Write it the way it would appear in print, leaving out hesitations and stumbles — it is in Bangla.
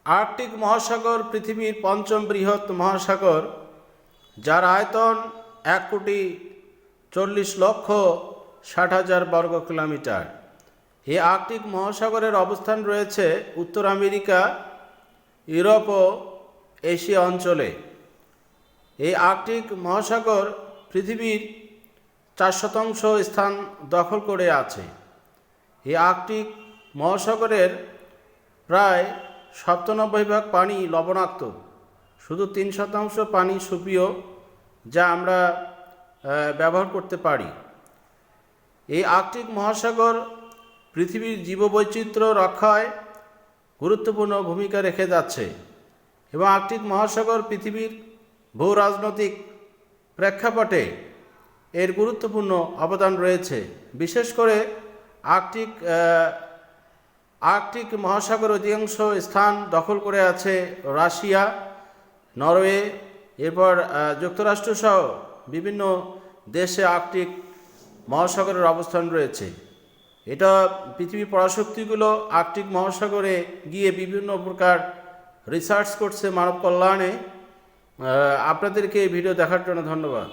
আর্কটিক মহাসাগর পৃথিবীর পঞ্চম বৃহৎ মহাসাগর, যার আয়তন 1,40,60,000 বর্গ কিলোমিটার। এই আর্কটিক মহাসাগরের অবস্থান রয়েছে উত্তর আমেরিকা, ইউরোপ ও এশিয়া অঞ্চলে। এই আর্কটিক মহাসাগর পৃথিবীর 4% স্থান দখল করে আছে। এই আর্কটিক মহাসাগরের প্রায় 97% পানি লবণাক্ত, শুধু 3% পানি সুপেয়, যা আমরা ব্যবহার করতে পারি। এই আর্কটিক মহাসাগর পৃথিবীর জীববৈচিত্র্য রক্ষায় গুরুত্বপূর্ণ ভূমিকা রেখে যাচ্ছে এবং আর্কটিক মহাসাগর পৃথিবীর ভূ রাজনৈতিক প্রেক্ষাপটে এর গুরুত্বপূর্ণ অবদান রয়েছে। বিশেষ করে আর্কটিক মহাসাগর অধিকাংশ স্থান দখল করে আছে রাশিয়া, নরওয়ে, এরপর যুক্তরাষ্ট্রসহ বিভিন্ন দেশে আর্কটিক মহাসাগরের অবস্থান রয়েছে। এটা পৃথিবীর পরাশক্তিগুলো আর্কটিক মহাসাগরে গিয়ে বিভিন্ন প্রকার রিসার্চ করছে মানব কল্যাণে। আপনাদেরকে এই ভিডিও দেখার জন্য ধন্যবাদ।